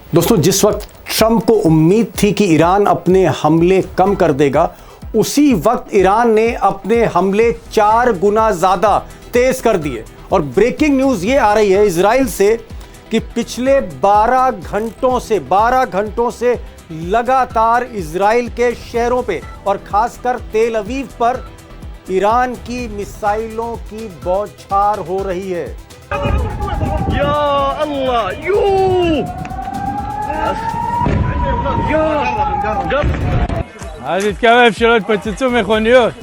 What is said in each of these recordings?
दोस्तों, जिस वक्त ट्रंप को उम्मीद थी कि ईरान अपने हमले कम कर देगा, उसी वक्त ईरान ने अपने हमले 4 गुना ज़्यादा तेज़ कर दिए। और ब्रेकिंग न्यूज़ ये आ रही है इजराइल से कि पिछले 12 घंटों से लगातार इजराइल के शहरों पे और खासकर तेल अवीव पर ईरान की मिसाइलों की बौछार हो रही है। या अल्लाह אז התקרב שלא יתפוצצו מכוניות.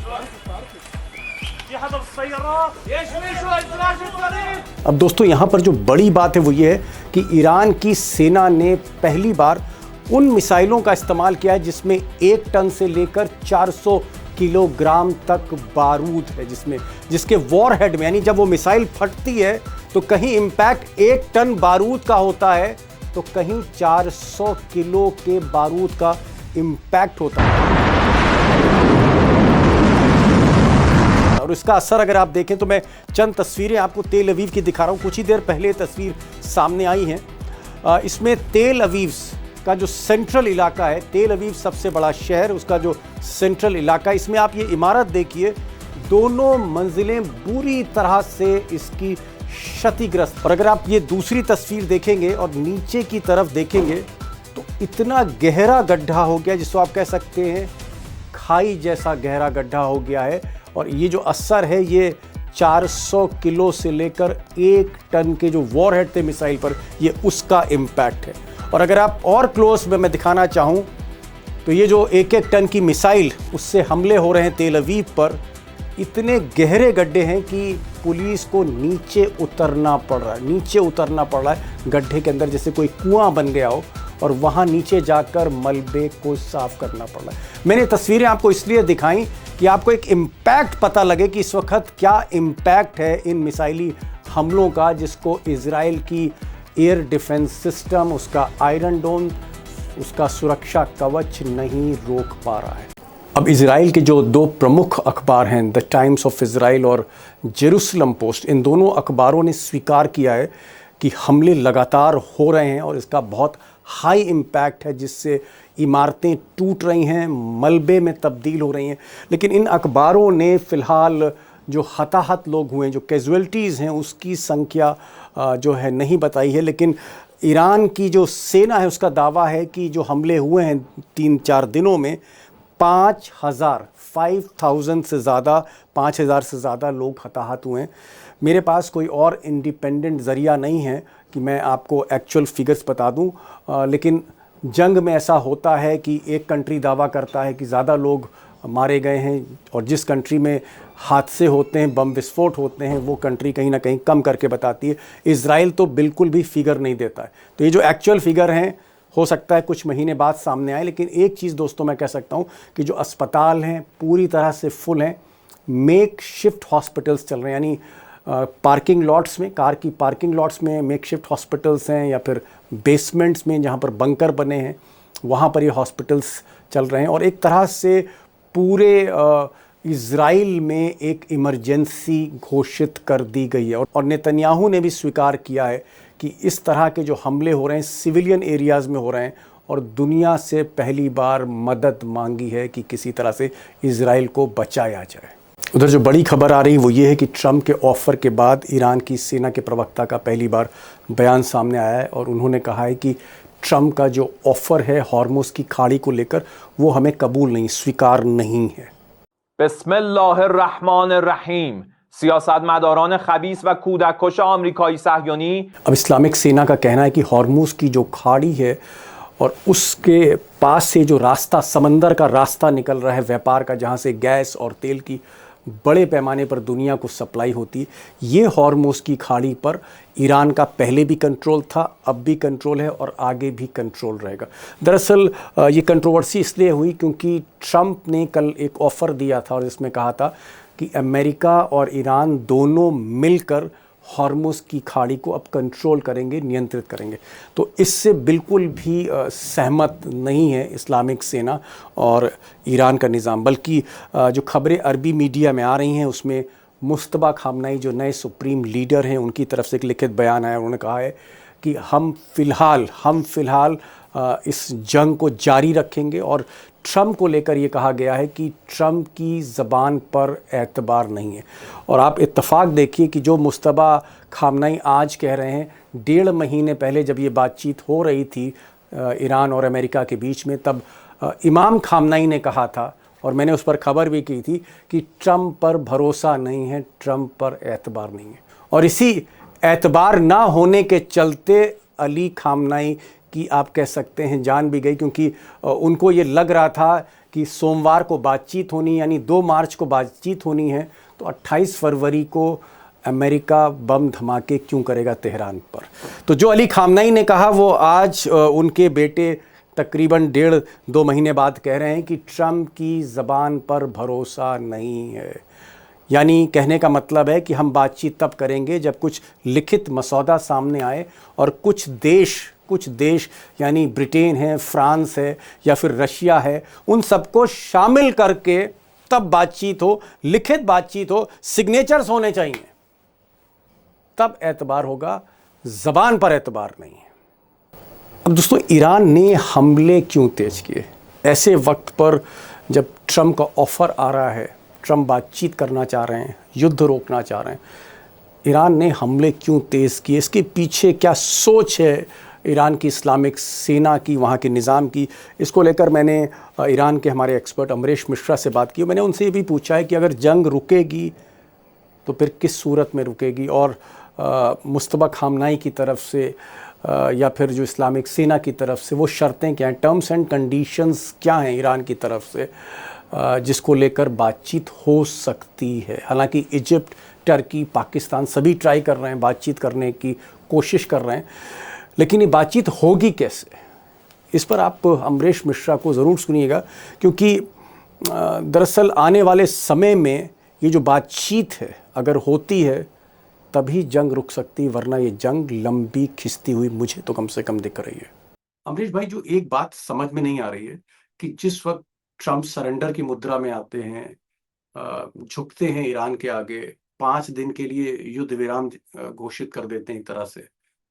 अब दोस्तों, यहाँ पर जो बड़ी बात है वो ये है कि ईरान की सेना ने पहली बार उन मिसाइलों का इस्तेमाल किया है जिसमें 1 टन से लेकर 400 किलोग्राम तक बारूद है, जिसके वॉरहेड में, यानी जब वो मिसाइल फटती है तो कहीं इम्पैक्ट 1 टन बारूद का होता है तो कहीं 400 किलो के बारूद का इम्पैक्ट होता है। और इसका असर अगर आप देखें तो मैं चंद तस्वीरें आपको तेल अवीव की दिखा रहा हूँ। कुछ ही देर पहले तस्वीर सामने आई है। इसमें तेल अवीव का जो सेंट्रल इलाका है, तेल अवीव सबसे बड़ा शहर, उसका जो सेंट्रल इलाका, इसमें आप ये इमारत देखिए, दोनों मंजिलें बुरी तरह से इसकी क्षतिग्रस्त। और अगर आप ये दूसरी तस्वीर देखेंगे और नीचे की तरफ देखेंगे तो इतना गहरा गड्ढा हो गया जिसको आप कह सकते हैं खाई जैसा गहरा गड्ढा हो गया है। और ये जो असर है ये 400 किलो से लेकर 1 टन के जो वॉरहेड थे मिसाइल पर, ये उसका इम्पैक्ट है। और अगर आप और क्लोज में मैं दिखाना चाहूँ तो ये जो 1-1 टन की मिसाइल उससे हमले हो रहे हैं तेल अवीव पर, इतने गहरे गड्ढे हैं कि पुलिस को नीचे उतरना पड़ रहा है गड्ढे के अंदर, जैसे कोई कुआं बन गया हो और वहाँ नीचे जाकर मलबे को साफ करना पड़ रहा है। मैंने तस्वीरें आपको इसलिए दिखाई कि आपको एक इम्पैक्ट पता लगे कि इस वक्त क्या इम्पैक्ट है इन मिसाइली हमलों का, जिसको इजराइल की एयर डिफेंस सिस्टम, उसका आयरन डोम, उसका सुरक्षा कवच नहीं रोक पा रहा है। अब इजराइल के जो 2 प्रमुख अखबार हैं, द टाइम्स ऑफ इजराइल और जेरूसलम पोस्ट, इन दोनों अखबारों ने स्वीकार किया है कि हमले लगातार हो रहे हैं और इसका बहुत हाई इम्पैक्ट है, जिससे इमारतें टूट रही हैं, मलबे में तब्दील हो रही हैं। लेकिन इन अखबारों ने फ़िलहाल जो हताहत लोग हुए हैं, जो कैजुअल्टीज़ हैं, उसकी संख्या जो है नहीं बताई है। लेकिन ईरान की जो सेना है उसका दावा है कि जो हमले हुए हैं 3-4 दिनों में 5,000 से ज़्यादा लोग हताहत हुए हैं। मेरे पास कोई और इंडिपेंडेंट ज़रिया नहीं है कि मैं आपको एक्चुअल फिगर्स बता दूं, लेकिन जंग में ऐसा होता है कि एक कंट्री दावा करता है कि ज़्यादा लोग मारे गए हैं और जिस कंट्री में हादसे होते हैं, बम विस्फोट होते हैं, वो कंट्री कहीं ना कहीं कम करके बताती है। इजराइल तो बिल्कुल भी फिगर नहीं देता है। तो ये जो एक्चुअल फिगर हैं हो सकता है कुछ महीने बाद सामने आए, लेकिन एक चीज़ दोस्तों मैं कह सकता हूँ कि जो अस्पताल हैं पूरी तरह से फुल हैं। मेक शिफ्ट हॉस्पिटल्स चल रहे हैं, यानी पार्किंग लॉट्स में, कार की पार्किंग लॉट्स में मेक शिफ्ट हॉस्पिटल्स हैं, या फिर बेसमेंट्स में जहाँ पर बंकर बने हैं वहाँ पर ये हॉस्पिटल्स चल रहे हैं। और एक तरह से पूरे इजराइल में एक इमरजेंसी घोषित कर दी गई है। और नेतन्याहू ने भी स्वीकार किया है कि इस तरह के जो हमले हो रहे हैं सिविलियन एरियाज़ में हो रहे हैं और दुनिया से पहली बार मदद मांगी है कि किसी तरह से इजराइल को बचाया जाए। उधर जो बड़ी खबर आ रही वो ये है कि ट्रंप के ऑफ़र के बाद ईरान की सेना के प्रवक्ता का पहली बार बयान सामने आया है और उन्होंने कहा है कि ट्रंप का जो ऑफ़र है हॉर्मुज़ की खाड़ी को लेकर वो हमें कबूल नहीं, स्वीकार नहीं है। बिस्मिल्लाहिर्रहमानिर्रहीम। सियासतमदारान खबीस व कूदककश अमेरिकाई सह्योनी। अब इस्लामिक सेना का कहना है कि हॉर्मुज़ की जो खाड़ी है और उसके पास से जो रास्ता, समंदर का रास्ता निकल रहा है व्यापार का, जहाँ से गैस और तेल की बड़े पैमाने पर दुनिया को सप्लाई होती है, ये हॉर्मुज़ की खाड़ी पर ईरान का पहले भी कंट्रोल था, अब भी कंट्रोल है और आगे भी कंट्रोल रहेगा। दरअसल ये कंट्रोवर्सी इसलिए हुई क्योंकि ट्रंप ने कल एक ऑफ़र दिया था और इसमें कहा था कि अमेरिका और ईरान दोनों मिलकर हॉर्मुज़ की खाड़ी को अब कंट्रोल करेंगे, नियंत्रित करेंगे। तो इससे बिल्कुल भी सहमत नहीं है इस्लामिक सेना और ईरान का निज़ाम। बल्कि जो खबरें अरबी मीडिया में आ रही हैं उसमें मुस्तबा खामनाई जो नए सुप्रीम लीडर हैं उनकी तरफ से एक लिखित बयान आया। उन्होंने कहा है कि हम फिलहाल इस जंग को जारी रखेंगे। और ट्रंप को लेकर ये कहा गया है कि ट्रंप की ज़बान पर एतबार नहीं है। और आप इत्तेफाक देखिए कि जो मुस्तबा खामनाई आज कह रहे हैं, 1.5 महीने पहले जब ये बातचीत हो रही थी ईरान और अमेरिका के बीच में, तब इमाम खामनाई ने कहा था, और मैंने उस पर खबर भी की थी, कि ट्रंप पर भरोसा नहीं है, ट्रंप पर एतबार नहीं है। और इसी एतबार ना होने के चलते अली खामनाई की, आप कह सकते हैं, जान भी गई, क्योंकि उनको ये लग रहा था कि सोमवार को बातचीत होनी, यानी 2 मार्च को बातचीत होनी है, तो 28 फरवरी को अमेरिका बम धमाके क्यों करेगा तेहरान पर। तो जो अली खामनाई ने कहा वो आज उनके बेटे तकरीबन 1.5-2 महीने बाद कह रहे हैं कि ट्रंप की ज़बान पर भरोसा नहीं है। यानी कहने का मतलब है कि हम बातचीत तब करेंगे जब कुछ लिखित मसौदा सामने आए, और कुछ देश यानी ब्रिटेन है, फ्रांस है, या फिर रशिया है, उन सबको शामिल करके तब बातचीत हो, लिखित बातचीत हो, सिग्नेचर्स होने चाहिए, तब एतबार होगा, ज़बान पर एतबार नहीं है। अब दोस्तों, ईरान ने हमले क्यों तेज किए ऐसे वक्त पर, जब ट्रंप का ऑफ़र आ रहा है, ट्रंप बातचीत करना चाह रहे हैं, युद्ध रोकना चाह रहे हैं, ईरान ने हमले क्यों तेज़ किए? इसके पीछे क्या सोच है ईरान की इस्लामिक सेना की, वहाँ के निज़ाम की? इसको लेकर मैंने ईरान के हमारे एक्सपर्ट अमरीश मिश्रा से बात की। मैंने उनसे ये भी पूछा है कि अगर जंग रुकेगी तो फिर किस सूरत में रुकेगी, और मुस्तबा खामनाई की तरफ से या फिर जो इस्लामिक सेना की तरफ से वो शर्तें क्या हैं, टर्म्स एंड कंडीशंस क्या हैं ईरान की तरफ से, जिसको लेकर बातचीत हो सकती है। हालांकि इजिप्ट, टर्की, पाकिस्तान सभी ट्राई कर रहे हैं, बातचीत करने की कोशिश कर रहे हैं, लेकिन ये बातचीत होगी कैसे, इस पर आप अमरीश मिश्रा को ज़रूर सुनिएगा, क्योंकि दरअसल आने वाले समय में ये जो बातचीत है अगर होती है तभी जंग रुक सकती, वरना ये जंग लंबी खिंचती हुई मुझे तो कम से कम दिख रही है। अमरीश भाई, जो एक बात समझ में नहीं आ रही है कि जिस वक्त ट्रंप सरेंडर की मुद्रा में आते हैं, झुकते हैं ईरान के आगे, 5 दिन के लिए युद्ध विराम घोषित कर देते हैं, एक तरह से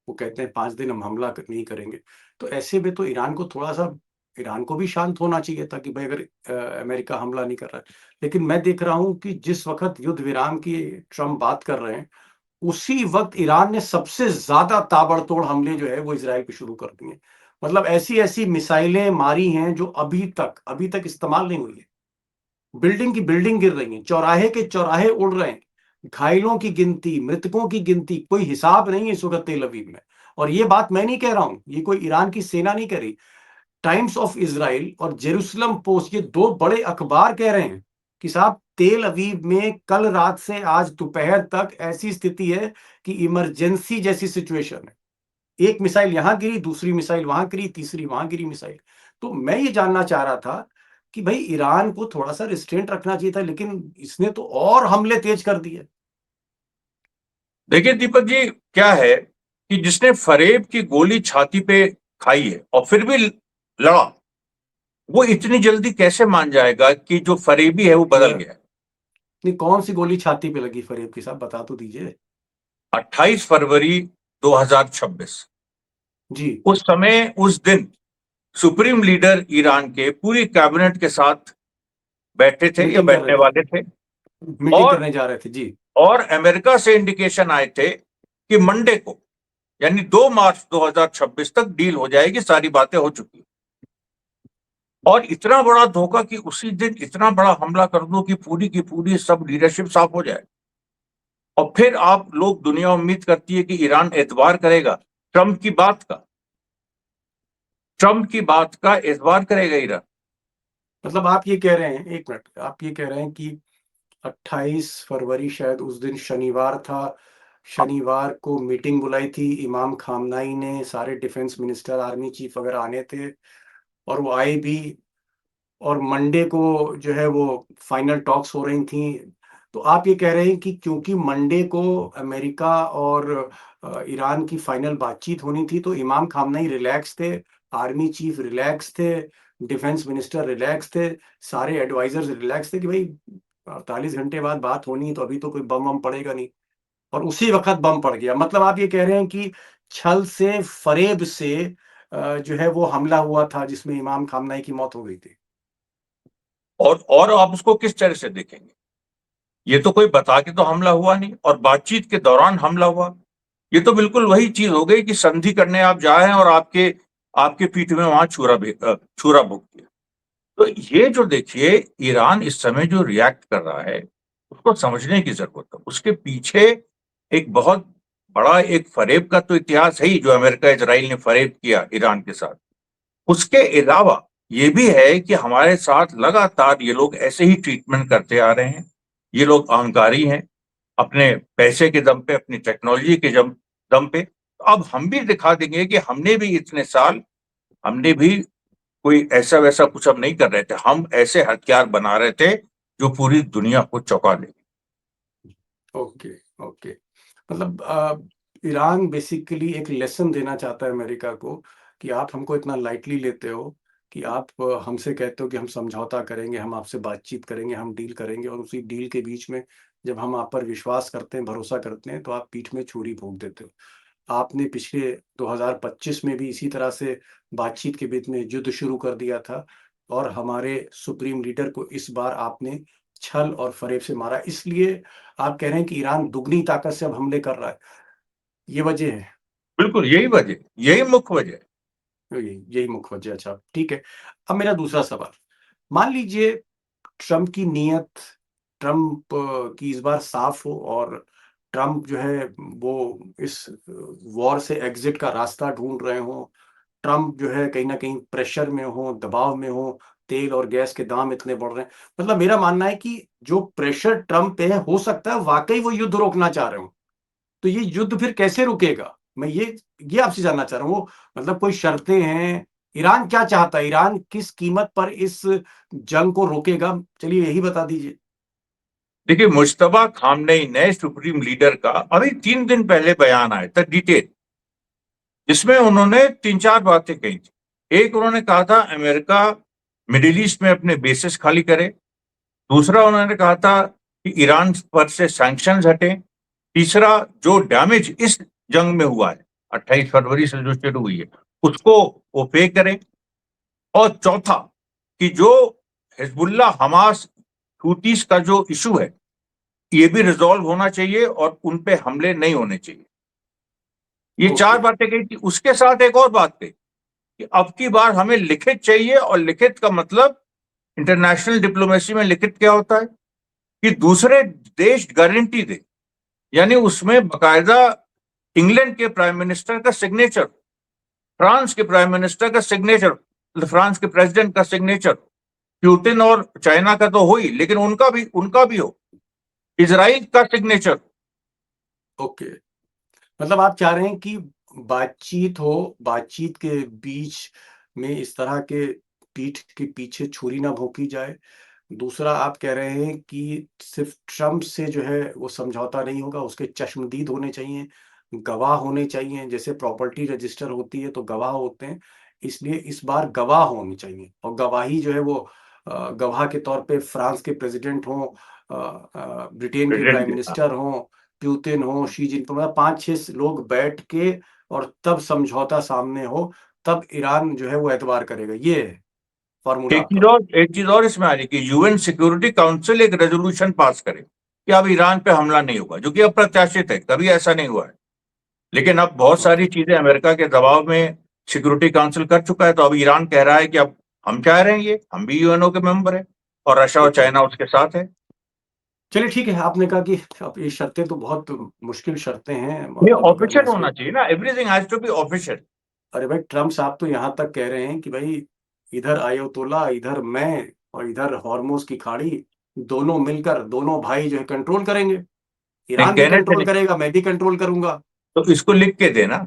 वो कहते हैं 5 दिन हम हमला नहीं करेंगे, तो ऐसे में तो ईरान को थोड़ा सा, ईरान को भी शांत होना चाहिए था कि भाई अगर अमेरिका हमला नहीं कर रहा है। लेकिन मैं देख रहा हूं कि जिस वक्त युद्ध विराम की ट्रंप बात कर रहे हैं, उसी वक्त ईरान ने सबसे ज्यादा ताबड़तोड़ हमले जो है वो इजराइल पे शुरू कर दिए। मतलब ऐसी ऐसी मिसाइलें मारी हैं जो अभी तक इस्तेमाल नहीं हुई है। बिल्डिंग की बिल्डिंग गिर रही है, चौराहे के चौराहे उड़ रहे हैं, घायलों की गिनती, मृतकों की गिनती, कोई हिसाब नहीं है इस वक्त तेल अवीव में। और ये बात मैं नहीं कह रहा हूं, ये कोई ईरान की सेना नहीं कह रही, टाइम्स ऑफ इजराइल और जेरूसलम पोस्ट, ये 2 बड़े अखबार कह रहे हैं कि साहब तेल अवीव में कल रात से आज दोपहर तक ऐसी स्थिति है कि इमरजेंसी जैसी सिचुएशन है। एक मिसाइल यहां गिरी, दूसरी मिसाइल वहां गिरी, तीसरी वहां गिरी मिसाइल। तो मैं ये जानना चाह रहा था कि भाई ईरान को थोड़ा सा रिस्ट्रेंट रखना चाहिए था, लेकिन इसने तो और हमले तेज कर दिए। देखिए दीपक जी, क्या है कि जिसने फरेब की गोली छाती पे खाई है और फिर भी लड़ा, वो इतनी जल्दी कैसे मान जाएगा कि जो फरेबी है वो बदल गया है? नहीं, कौन सी गोली छाती पे लगी फरेब की, साहब बता तो दीजिए। 28 फरवरी 2026, जी, उस समय, उस दिन सुप्रीम लीडर ईरान के पूरी कैबिनेट के साथ बैठे थे या मीटिंग कर बैठने रहे थे, वाले थे, मीटिंग और करने जा रहे थे। जी, और अमेरिका से इंडिकेशन आए थे कि मंडे को, यानी 2 मार्च 2026 तक डील हो जाएगी, सारी बातें हो चुकी। और इतना बड़ा धोखा कि उसी दिन इतना बड़ा हमला कर दो कि पूरी की पूरी सब लीडरशिप साफ हो जाए। और फिर आप लोग, दुनिया उम्मीद करती है कि ईरान एतबार करेगा ट्रंप की बात का, ट्रंप की बात का एतबार करेगा ईरान। मतलब आप ये कह रहे हैं, एक मिनट, आप ये कह रहे हैं कि 28 फरवरी शायद उस दिन शनिवार था, शनिवार को मीटिंग बुलाई थी इमाम खामनाई ने, सारे डिफेंस मिनिस्टर, आर्मी चीफ वगैरह आने थे, और वो आए भी, और मंडे को जो है वो फाइनल टॉक्स हो रही थी। तो आप ये कह रहे हैं कि क्योंकि मंडे को अमेरिका और ईरान की फाइनल बातचीत होनी थी, तो इमाम खामनाई रिलैक्स थे, आर्मी चीफ रिलैक्स थे, डिफेंस मिनिस्टर रिलैक्स थे, सारे एडवाइजर्स रिलैक्स थे कि भाई 48 घंटे बाद बात होनी है, तो अभी तो कोई बम बम पड़ेगा नहीं। और उसी वक्त बम पड़ गया। मतलब आप ये कह रहे हैं कि छल से, फरेब से जो है वो हमला हुआ था जिसमें इमाम खामनेई की मौत हो गई थी। और आप उसको किस तरह से देखेंगे? ये तो कोई बता के तो हमला हुआ नहीं, और बातचीत के दौरान हमला हुआ। ये तो बिल्कुल वही चीज हो गई कि संधि करने आप जाए और आपके आपके पीठ में वहां छुरा भोग दिया। तो ये जो देखिए, ईरान इस समय जो रिएक्ट कर रहा है, उसको समझने की जरूरत है। उसके पीछे एक बहुत बड़ा एक फरेब का तो इतिहास है ही, जो अमेरिका इजराइल ने फरेब किया ईरान के साथ। उसके अलावा ये भी है कि हमारे साथ लगातार ये लोग ऐसे ही ट्रीटमेंट करते आ रहे हैं। ये लोग अहंकारी हैं, अपने पैसे के दम पे, अपनी टेक्नोलॉजी के दम पे। तो अब हम भी दिखा देंगे कि हमने भी इतने साल, हमने भी कोई ऐसा वैसा कुछ हम नहीं कर रहे थे। हम ऐसे हथियार बना रहे थे जो पूरी दुनिया को चौंका देंगे। Okay, okay. मतलब ईरान बेसिकली एक लेसन देना चाहता है अमेरिका को कि आप हमको इतना लाइटली लेते हो कि आप हमसे कहते हो कि हम समझौता करेंगे, हम आपसे बातचीत करेंगे, हम डील करेंगे, और उसी डील के बीच में जब हम आप पर विश्वास करते हैं, भरोसा करते हैं, तो आप पीठ में छुरी भोंक देते हो। आपने पिछले 2025 में भी इसी तरह से बातचीत के बीच में युद्ध शुरू कर दिया था, और हमारे सुप्रीम लीडर को इस बार आपने छल और फरेब से मारा। इसलिए आप कह रहे हैं कि ईरान दुगनी ताकत से अब हमले कर रहा है, ये वजह है? बिल्कुल यही वजह, यही मुख्य वजह है। यही मुख्य वजह। अच्छा, ठीक है। अब मेरा दूसरा सवाल, मान लीजिए ट्रंप की नीयत, ट्रंप की इस बार साफ हो, और ट्रंप जो है वो इस वॉर से एग्जिट का रास्ता ढूंढ रहे हो, ट्रंप जो है कहीं ना कहीं प्रेशर में हो, दबाव में हो, तेल और गैस के दाम इतने बढ़ रहे हैं। मतलब मेरा मानना है कि जो प्रेशर ट्रंप पे है, हो सकता है वाकई वो युद्ध रोकना चाह रहे हो। तो ये युद्ध फिर कैसे रुकेगा? मैं ये आपसे जानना चाह रहा हूँ। मतलब कोई शर्तें हैं? ईरान क्या चाहता है? ईरान किस कीमत पर इस जंग को रोकेगा? चलिए यही बता दीजिए। देखिए, मुश्तबा खामनेई नए सुप्रीम लीडर का अभी 3 दिन पहले बयान आया था, डिटेल, जिसमें उन्होंने 3-4 बातें कही थी। एक, उन्होंने कहा था अमेरिका मिडिल ईस्ट में अपने बेसिस खाली करे। दूसरा, उन्होंने कहा था कि ईरान पर से सैंक्शंस हटे। तीसरा, जो डैमेज इस जंग में हुआ है 28 फरवरी से जो शुरू हुई है, उसको वो पे करें। और चौथा, कि जो हिजबुल्ला, हमास, हूतीस का जो इशू है, ये भी रिजॉल्व होना चाहिए और उन पे हमले नहीं होने चाहिए। ये ओके। 4 बातें कही थी। उसके साथ एक और बात कही कि अब की बार हमें लिखित चाहिए, और लिखित का मतलब इंटरनेशनल डिप्लोमेसी में लिखित क्या होता है कि दूसरे देश गारंटी दे, यानी उसमें बकायदा इंग्लैंड के प्राइम मिनिस्टर का सिग्नेचर, फ्रांस के प्राइम मिनिस्टर का सिग्नेचर, फ्रांस के प्रेसिडेंट का सिग्नेचर, पुतिन और चाइना का तो हो ही, लेकिन उनका भी हो, इजराइल का सिग्नेचर। ओके, मतलब आप चाह रहे हैं कि बातचीत हो, बातचीत के बीच में इस तरह के पीठ के पीछे छुरी ना भोंकी जाए। दूसरा, आप कह रहे हैं कि सिर्फ ट्रंप से जो है वो समझौता नहीं होगा, उसके चश्मदीद होने चाहिए, गवाह होने चाहिए। जैसे प्रॉपर्टी रजिस्टर होती है तो गवाह होते हैं, इसलिए इस बार गवाह होनी चाहिए। और गवाही जो है वो गवाह के तौर पे फ्रांस के प्रेसिडेंट हों, ब्रिटेन के प्राइम प्रेसिडेंट, मिनिस्टर हों, पुतिन हो, शी जिनपिंग, मतलब 5-6 लोग बैठ के और तब समझौता सामने हो, तब ईरान जो है वो एतबार करेगा। ये है फॉर्मूला आपका। एक चीज और इसमें आ रही कि यूएन सिक्योरिटी काउंसिल एक रेजोल्यूशन पास करे कि अब ईरान पे हमला नहीं होगा, जो कि अप्रत्याशित है, कभी ऐसा नहीं हुआ है। लेकिन अब बहुत सारी चीजें अमेरिका के दबाव में सिक्योरिटी काउंसिल कर चुका है, तो अब ईरान कह रहा है कि अब हम चाह रहे हैं, ये हम भी यूएनओ के मेंबर है, और रशिया और ओके, चाइना उसके साथ है। चलिए ठीक है। आपने कहा कि अब ये शर्तें तो बहुत मुश्किल शर्तें हैं, ये मतलब अगर मैं ऑफिशियल होना इसको, चाहिए ना, everything has to be official. अरे भाई ट्रम्प साहब तो यहाँ तक कह रहे हैं कि भाई इधर आयोतोला, इधर मैं, और इधर हॉर्मोज की खाड़ी, दोनों मिलकर, दोनों भाई जो है कंट्रोल करेंगे। नहीं, ईरान भी कहने से कंट्रोल नहीं, करेगा, मैं भी कंट्रोल करूंगा। तो इसको लिख के देना,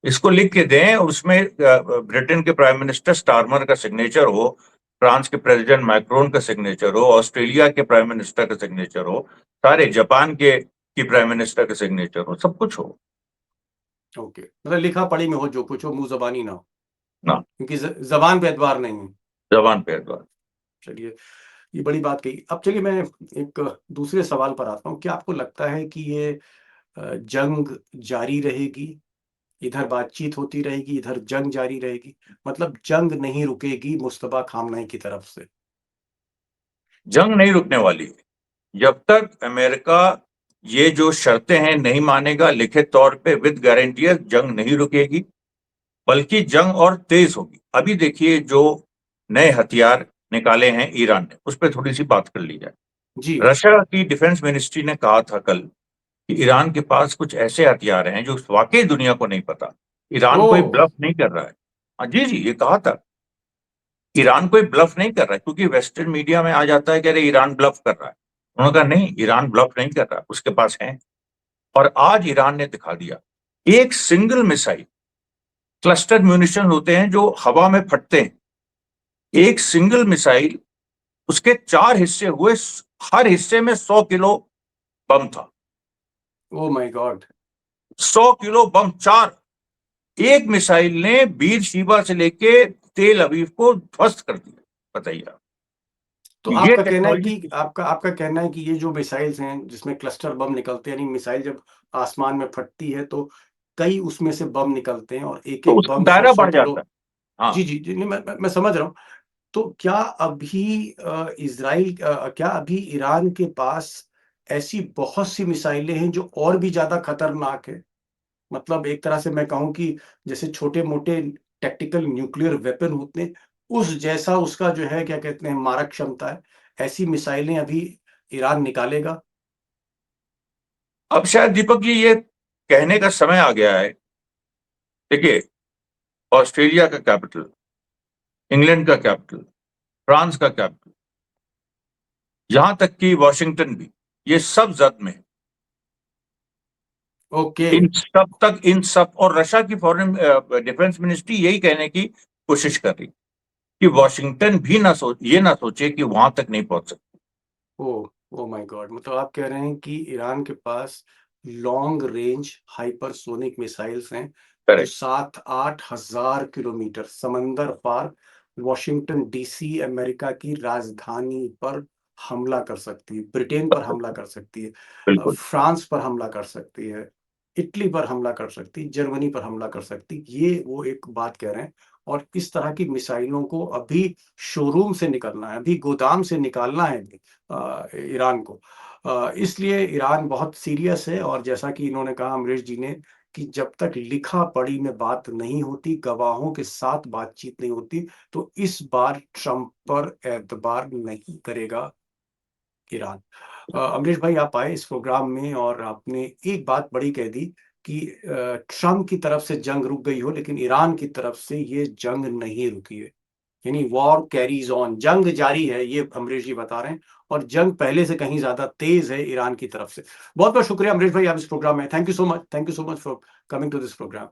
इसको लिख के दें, उसमें ब्रिटेन के प्राइम मिनिस्टर स्टारमर का सिग्नेचर हो, फ्रांस के प्रेसिडेंट मैक्रोन का सिग्नेचर हो, ऑस्ट्रेलिया के प्राइम मिनिस्टर का सिग्नेचर हो, सारे जापान के की प्राइम मिनिस्टर का सिग्नेचर हो, सब कुछ हो ओके, मतलब लिखा पढ़ी में हो, जो कुछ हो, मुंह जबानी ना हो, ना, क्योंकि जबान पे एतबार नहीं है। जबान पे एतबार। चलिए, ये बड़ी बात कही। अब चलिए मैं एक दूसरे सवाल पर आता हूँ। क्या आपको लगता है कि ये जंग जारी रहेगी, इधर बातचीत होती रहेगी, इधर जंग जारी रहेगी, मतलब जंग नहीं रुकेगी मुस्तफा खामनेई की तरफ से। जंग नहीं रुकने वाली है जब तक अमेरिका ये जो शर्तें हैं नहीं मानेगा लिखित तौर पे विद गारंटी, जंग नहीं रुकेगी, बल्कि जंग और तेज होगी। अभी देखिए जो नए हथियार निकाले हैं ईरान ने, उस पर थोड़ी सी बात कर ली जाए। जी रशिया की डिफेंस मिनिस्ट्री ने कहा था कल कि ईरान के पास कुछ ऐसे हथियार हैं जो वाकई दुनिया को नहीं पता। ईरान कोई ओ ब्लफ नहीं कर रहा है। हाँ जी जी, ये कहा था। ईरान कोई ब्लफ नहीं कर रहा है, क्योंकि वेस्टर्न मीडिया में आ जाता है कि अरे ईरान ब्लफ कर रहा है। उन्होंने कहा नहीं, ईरान ब्लफ नहीं कर रहा, उसके पास है। और आज ईरान ने दिखा दिया, एक सिंगल मिसाइल, क्लस्टर म्यूनिशन होते हैं जो हवा में फटते हैं, एक सिंगल मिसाइल, उसके 4 हिस्से हुए, हर हिस्से में 100 किलो बम था। ओ माय गॉड, 100 किलो बम, 4। एक मिसाइल ने बीर शीबा से लेके तेल अवीव को ध्वस्त कर दिया। बताइए आप। तो ये आपका कहना है टेक्नोलॉजी कि आपका कहना है कि ये जो मिसाइल्स हैं जिसमें क्लस्टर बम निकलते हैं, यानी मिसाइल जब आसमान में फटती है तो कई उसमें से बम निकलते हैं और तो एक-एक उसका बम दायरा 100-100 बढ़ किलो। जाता है। हाँ, जी, जी, जी, नहीं मैं समझ रहा हूँ। तो क्या अभी ईरान के पास ऐसी बहुत सी मिसाइलें हैं जो और भी ज़्यादा खतरनाक है? मतलब एक तरह से मैं कहूँ कि जैसे छोटे-मोटे टैक्टिकल न्यूक्लियर वेपन होते हैं, उस जैसा उसका जो है क्या कहते हैं मारक क्षमता है, ऐसी मिसाइलें अभी ईरान निकालेगा? अब शायद दीपक जी ये कहने का समय आ गया है। देखिए, ऑस्ट्रेलिया का कैपिटल, इंग्लैंड का कैपिटल, फ्रांस का कैपिटल, यहां तक कि वॉशिंगटन भी, ये सब जद में है। ओके, इन सब और रशिया की फॉरेन डिफेंस मिनिस्ट्री यही कहने की कोशिश कर रही कि वॉशिंगटन भी ये ना सोचे कि वहां तक नहीं पहुंच सकती। ओह! Oh my god! मतलब आप कह रहे हैं कि ईरान के पास लॉन्ग रेंज हाइपरसोनिक मिसाइल्स हैं, जो करेक्ट। 7-8 हज़ार किलोमीटर समंदर पार वॉशिंगटन डीसी अमेरिका की राजधानी पर हमला कर सकती है, ब्रिटेन पर हमला कर सकती है, बिल्कुल। फ्रांस पर हमला कर सकती है, इटली पर हमला कर सकती है, जर्मनी पर हमला कर सकती है। ये वो एक बात कह रहे हैं और इस तरह की मिसाइलों को अभी शोरूम से निकलना है, अभी गोदाम से निकालना है ईरान को। इसलिए ईरान बहुत सीरियस है और जैसा कि इन्होंने कहा अमरीश जी ने कि जब तक लिखा-पढ़ी में बात नहीं होती, गवाहों के साथ बातचीत नहीं होती, तो इस बार ट्रंप पर एतबार नहीं करेगा ईरान। अमरीश भाई आप आए इस प्रोग्राम में और आपने एक बात बड़ी कह दी कि ट्रंप की तरफ से जंग रुक गई हो, लेकिन ईरान की तरफ से ये जंग नहीं रुकी है। यानी वॉर कैरीज ऑन, जंग जारी है, ये अमरीश जी बता रहे हैं और जंग पहले से कहीं ज्यादा तेज है ईरान की तरफ से। बहुत बहुत शुक्रिया अमरीश भाई, आप इस प्रोग्राम में, thank you so much for coming to this programme.